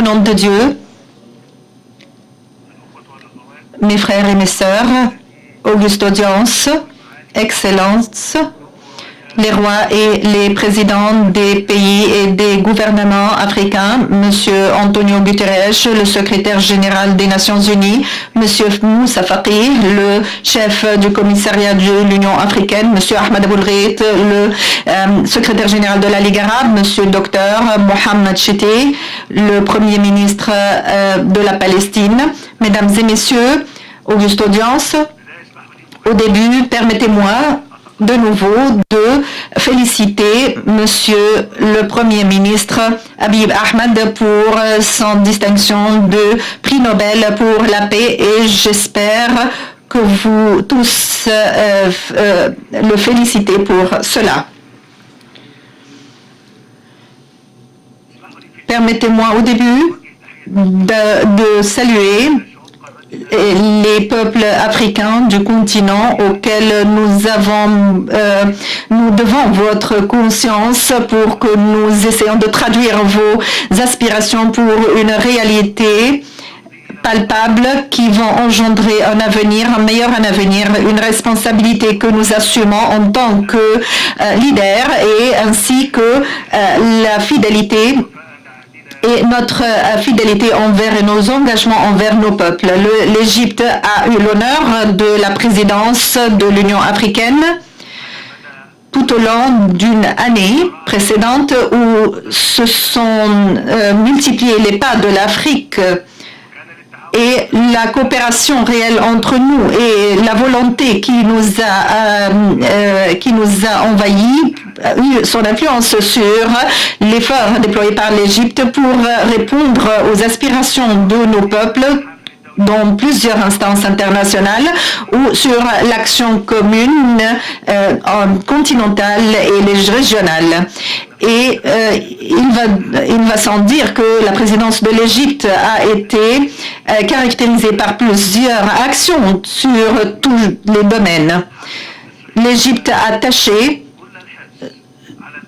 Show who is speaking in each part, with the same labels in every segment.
Speaker 1: nom de Dieu, mes frères et mes sœurs, Auguste Audience, Excellences, les rois et les présidents des pays et des gouvernements africains, M. Antonio Guterres, le secrétaire général des Nations Unies, M. Moussa Faki, le chef du commissariat de l'Union africaine, M. Ahmed Aboulreit, le secrétaire général de la Ligue arabe, M. Dr Mohamed Chité, le premier ministre de la Palestine. Mesdames et messieurs, Auguste Audience, au début, permettez-moi de nouveau de féliciter Monsieur le Premier ministre Abiy Ahmed pour son distinction de prix Nobel pour la paix et j'espère que vous tous le félicitez pour cela. Permettez-moi au début de saluer les peuples africains du continent auxquels nous devons votre conscience pour que nous essayons de traduire vos aspirations pour une réalité palpable qui vont engendrer un avenir, un meilleur avenir, une responsabilité que nous assumons en tant que leader et ainsi que la fidélité et notre fidélité envers et nos engagements envers nos peuples. L'Égypte a eu l'honneur de la présidence de l'Union africaine tout au long d'une année précédente où se sont multipliés les pas de l'Afrique et la coopération réelle entre nous et la volonté qui nous a envahis a eu son influence sur l'effort déployé par l'Égypte pour répondre aux aspirations de nos peuples dans plusieurs instances internationales ou sur l'action commune continentale et régionale. Et il va sans dire que la présidence de l'Égypte a été caractérisée par plusieurs actions sur tous les domaines. L'Égypte a tâché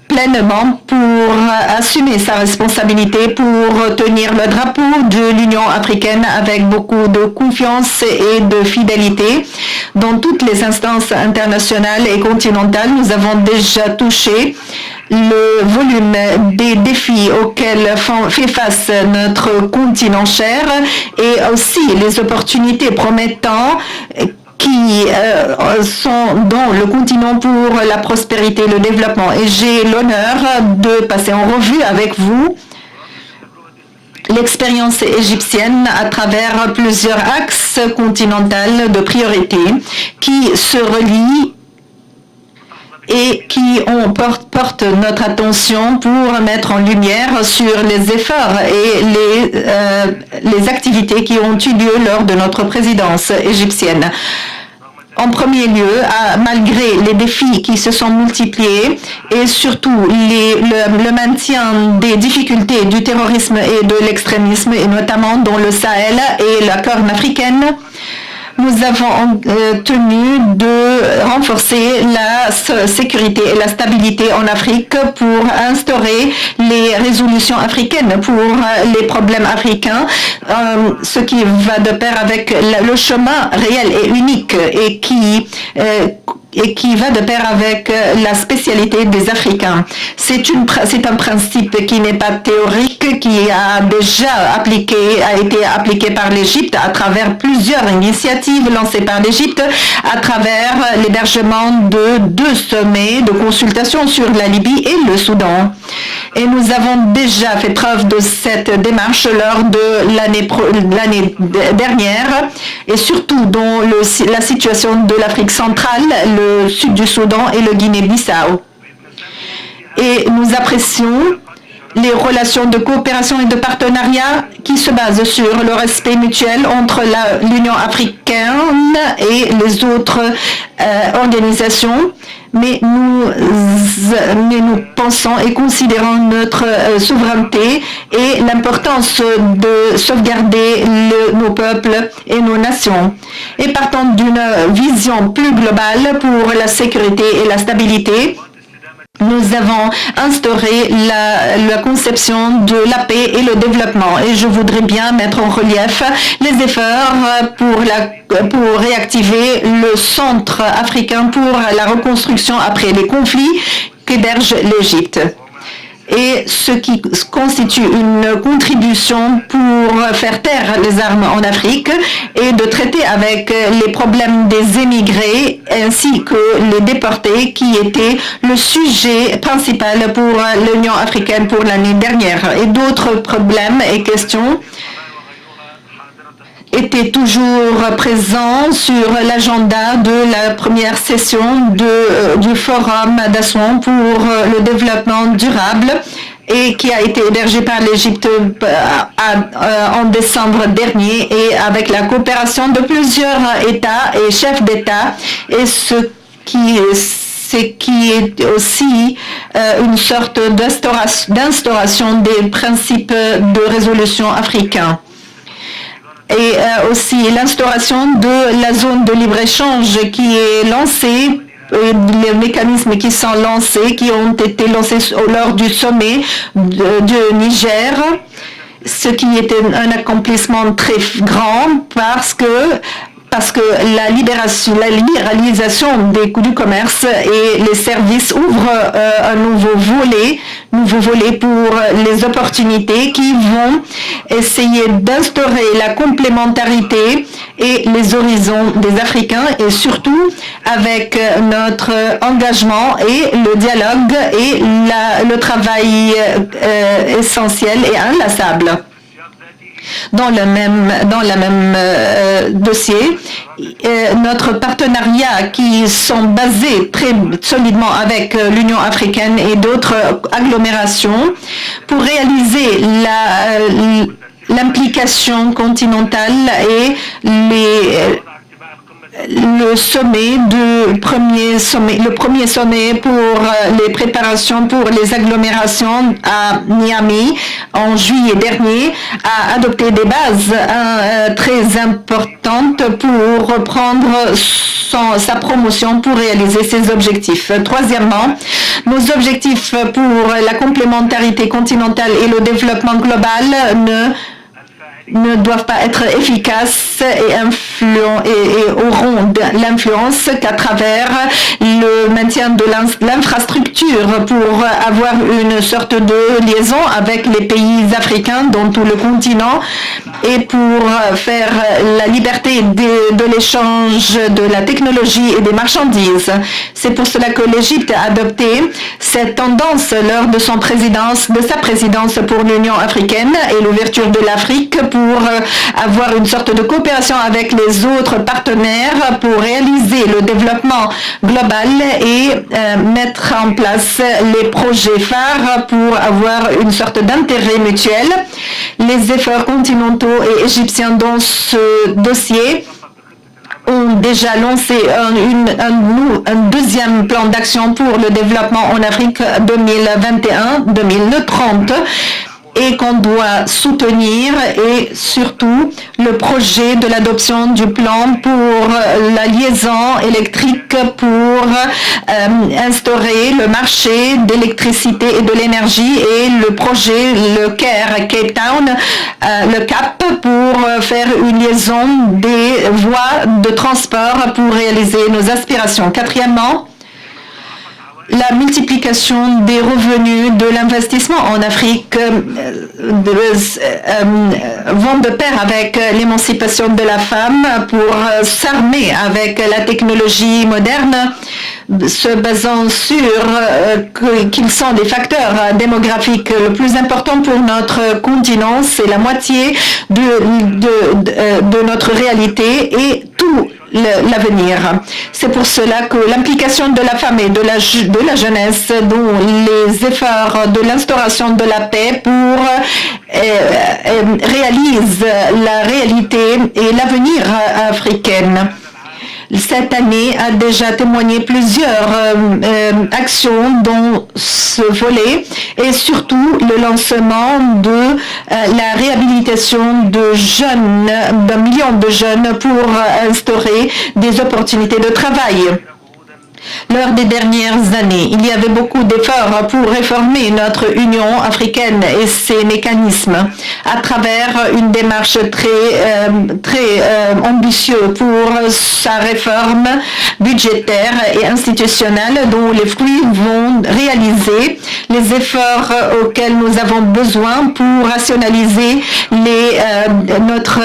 Speaker 1: pleinement pour assumer sa responsabilité, pour tenir le drapeau de l'Union africaine avec beaucoup de confiance et de fidélité. Dans toutes les instances internationales et continentales, nous avons déjà touché le volume des défis auxquels fait face notre continent cher et aussi les opportunités promettant qui sont dans le continent pour la prospérité et le développement. Et j'ai l'honneur de passer en revue avec vous l'expérience égyptienne à travers plusieurs axes continentaux de priorité qui se relient et qui portent notre attention pour mettre en lumière sur les efforts et les activités qui ont eu lieu lors de notre présidence égyptienne. En premier lieu, malgré les défis qui se sont multipliés et surtout le maintien des difficultés du terrorisme et de l'extrémisme, et notamment dans le Sahel et la Corne africaine, nous avons tenu de renforcer la sécurité et la stabilité en Afrique pour instaurer les résolutions africaines pour les problèmes africains, ce qui va de pair avec le chemin réel et unique et qui va de pair avec la spécialité des Africains. C'est un principe qui n'est pas théorique, qui a déjà été appliqué par l'Égypte à travers plusieurs initiatives lancées par l'Égypte, à travers l'hébergement de 2 sommets de consultation sur la Libye et le Soudan. Et nous avons déjà fait preuve de cette démarche lors de l'année dernière, et surtout dans la situation de l'Afrique centrale, le sud du Soudan et le Guinée-Bissau. Et nous apprécions les relations de coopération et de partenariat qui se basent sur le respect mutuel entre l'Union africaine et les autres organisations. Mais nous pensons et considérons notre souveraineté et l'importance de sauvegarder nos peuples et nos nations. Et partant d'une vision plus globale pour la sécurité et la stabilité, nous avons instauré la conception de la paix et le développement. Et je voudrais bien mettre en relief les efforts pour réactiver le Centre africain pour la reconstruction après les conflits qu'héberge l'Égypte. Et ce qui constitue une contribution pour faire taire les armes en Afrique et de traiter avec les problèmes des émigrés ainsi que les déportés qui étaient le sujet principal pour l'Union africaine pour l'année dernière. Et d'autres problèmes et questions était toujours présent sur l'agenda de la première session du Forum d'Assouan pour le développement durable et qui a été hébergé par l'Égypte en décembre dernier et avec la coopération de plusieurs États et chefs d'État et ce qui est aussi une sorte d'instauration des principes de résolution africains. Et aussi l'instauration de la zone de libre-échange qui est lancée, les mécanismes qui sont lancés, qui ont été lancés lors du sommet du Niger, ce qui était un accomplissement très grand parce que la libéralisation du commerce et les services ouvrent un nouveau volet pour les opportunités qui vont essayer d'instaurer la complémentarité et les horizons des Africains et surtout avec notre engagement et le dialogue et le travail essentiel et inlassable. Dans le même dossier, notre partenariat qui sont basés très solidement avec l'Union africaine et d'autres agglomérations pour réaliser l'implication continentale et le premier sommet pour les préparations pour les agglomérations à Niamey en juillet dernier a adopté des bases très importantes pour reprendre sa promotion pour réaliser ses objectifs. Troisièmement, nos objectifs pour la complémentarité continentale et le développement global ne doivent pas être efficaces et auront de l'influence qu'à travers le maintien de l'infrastructure pour avoir une sorte de liaison avec les pays africains dans tout le continent et pour faire la liberté de l'échange de la technologie et des marchandises. C'est pour cela que l'Égypte a adopté cette tendance lors de sa présidence pour l'Union africaine et l'ouverture de l'Afrique pour avoir une sorte de coopération avec les autres partenaires pour réaliser le développement global et mettre en place les projets phares pour avoir une sorte d'intérêt mutuel. Les efforts continentaux et égyptiens dans ce dossier ont déjà lancé un deuxième plan d'action pour le développement en Afrique 2021-2030 et qu'on doit soutenir et surtout le projet de l'adoption du plan pour la liaison électrique pour instaurer le marché d'électricité et de l'énergie et le projet le CARE Cape Town, le CAP pour faire une liaison des voies de transport pour réaliser nos aspirations. Quatrièmement, la multiplication des revenus de l'investissement en Afrique vont de pair avec l'émancipation de la femme pour s'armer avec la technologie moderne, se basant sur qu'ils sont des facteurs démographiques le plus important pour notre continent, c'est la moitié de notre réalité et tout l'avenir. C'est pour cela que l'implication de la femme et de la jeunesse dans les efforts de l'instauration de la paix pour réalise la réalité et l'avenir africaine. Cette année a déjà témoigné plusieurs actions dans ce volet et surtout le lancement de la réhabilitation de jeunes, d'1 million de jeunes pour instaurer des opportunités de travail. Lors des dernières années, il y avait beaucoup d'efforts pour réformer notre Union africaine et ses mécanismes à travers une démarche très ambitieuse pour sa réforme budgétaire et institutionnelle dont les fruits vont réaliser les efforts auxquels nous avons besoin pour rationaliser notre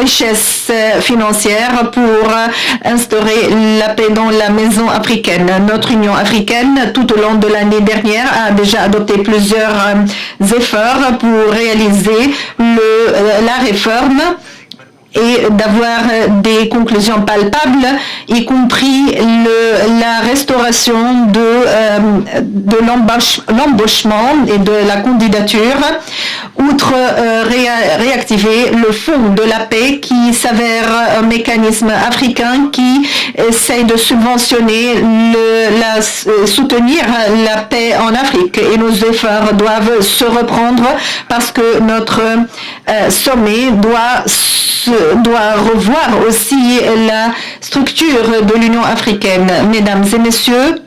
Speaker 1: richesse financière pour instaurer la paix dans la maison africaine. Notre Union africaine, tout au long de l'année dernière, a déjà adopté plusieurs efforts pour réaliser la réforme et d'avoir des conclusions palpables, y compris la restauration de l'embauchement et de la candidature, outre réactiver le Fonds de la paix qui s'avère un mécanisme africain qui essaye de subventionner, soutenir la paix en Afrique. Et nos efforts doivent se reprendre parce que notre sommet doit revoir aussi la structure de l'Union africaine. Mesdames et messieurs,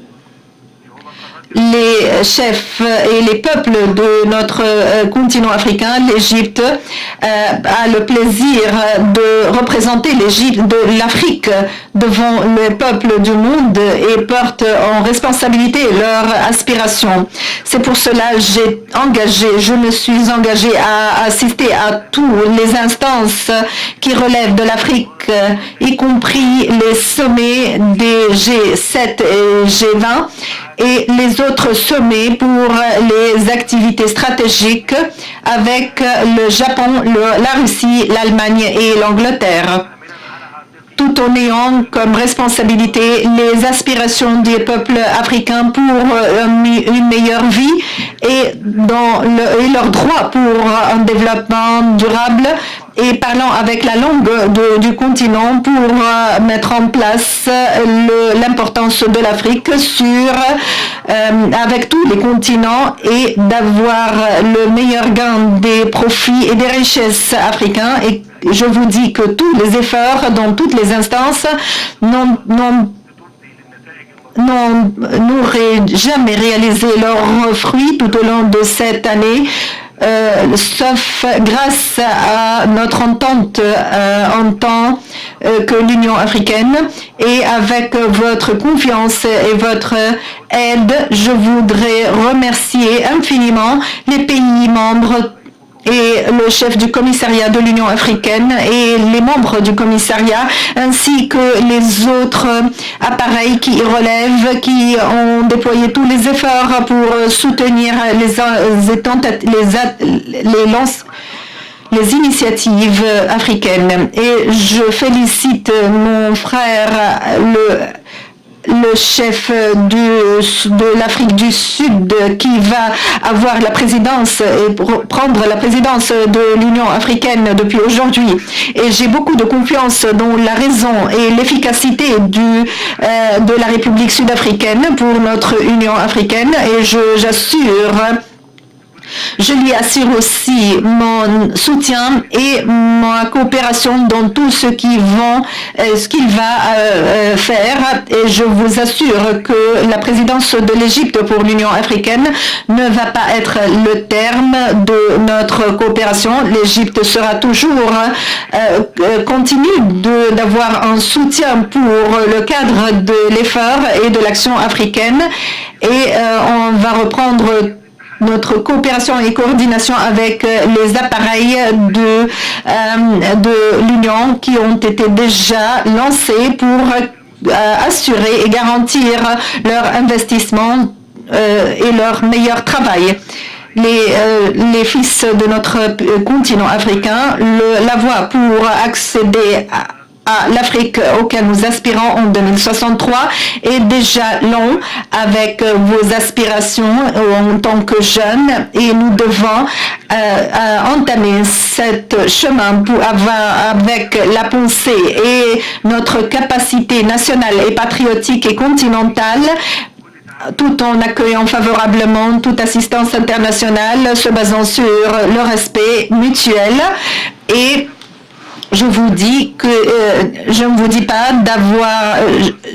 Speaker 1: les chefs et les peuples de notre continent africain, l'Égypte, a le plaisir de représenter l'Afrique devant le peuple du monde et porte en responsabilité leurs aspirations. C'est pour cela que je me suis engagée à assister à toutes les instances qui relèvent de l'Afrique, y compris les sommets des G7 et G20 et les autres sommets pour les activités stratégiques avec le Japon, la Russie, l'Allemagne et l'Angleterre, tout en ayant comme responsabilité les aspirations des peuples africains pour une meilleure vie et leurs droits pour un développement durable, et parlant avec la langue du continent pour mettre en place l'importance de l'Afrique avec tous les continents et d'avoir le meilleur gain des profits et des richesses africains. Et je vous dis que tous les efforts dans toutes les instances n'auraient jamais réalisé leurs fruits tout au long de cette année, sauf grâce à notre entente en tant que l'Union africaine. Et avec votre confiance et votre aide, je voudrais remercier infiniment les pays membres et le chef du commissariat de l'Union africaine et les membres du commissariat, ainsi que les autres appareils qui y relèvent, qui ont déployé tous les efforts pour soutenir les initiatives africaines. Et je félicite mon frère, le chef de l'Afrique du Sud, qui va avoir la présidence et prendre la présidence de l'Union africaine depuis aujourd'hui. Et j'ai beaucoup de confiance dans la raison et l'efficacité de la République sud-africaine pour notre Union africaine. Et je lui assure aussi mon soutien et ma coopération dans tout ce qu'il va faire. Et je vous assure que la présidence de l'Égypte pour l'Union africaine ne va pas être le terme de notre coopération. L'Égypte sera toujours continue d'avoir un soutien pour le cadre de l'effort et de l'action africaine. Et on va reprendre notre coopération et coordination avec les appareils de l'Union qui ont été déjà lancés pour assurer et garantir leur investissement et leur meilleur travail. Les fils de notre continent africain, la voie pour accéder à l'Afrique auquel nous aspirons en 2063 est déjà long avec vos aspirations en tant que jeunes, et nous devons entamer cet chemin avec la pensée et notre capacité nationale et patriotique et continentale, tout en accueillant favorablement toute assistance internationale se basant sur le respect mutuel et je vous dis que je ne vous dis pas d'avoir,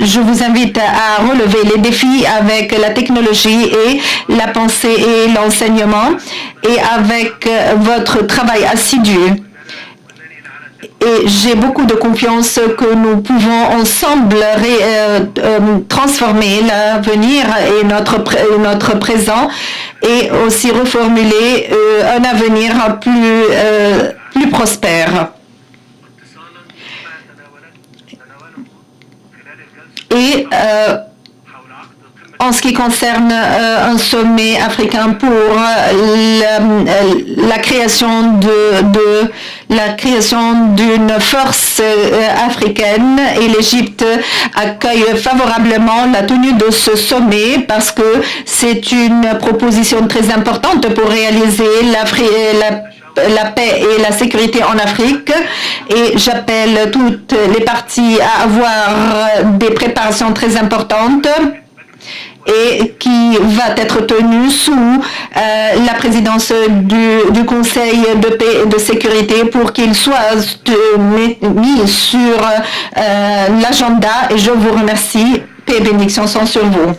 Speaker 1: je vous invite à relever les défis avec la technologie et la pensée et l'enseignement et avec votre travail assidu. Et j'ai beaucoup de confiance que nous pouvons ensemble transformer l'avenir et notre présent et aussi reformuler un avenir plus prospère. Et en ce qui concerne un sommet africain pour la création d'une force africaine, et l'Égypte accueille favorablement la tenue de ce sommet parce que c'est une proposition très importante pour réaliser la paix et la sécurité en Afrique, et j'appelle toutes les parties à avoir des préparations très importantes et qui va être tenue sous la présidence du Conseil de paix et de sécurité pour qu'il soit mis sur l'agenda, et je vous remercie. Paix et bénédictions sont sur vous.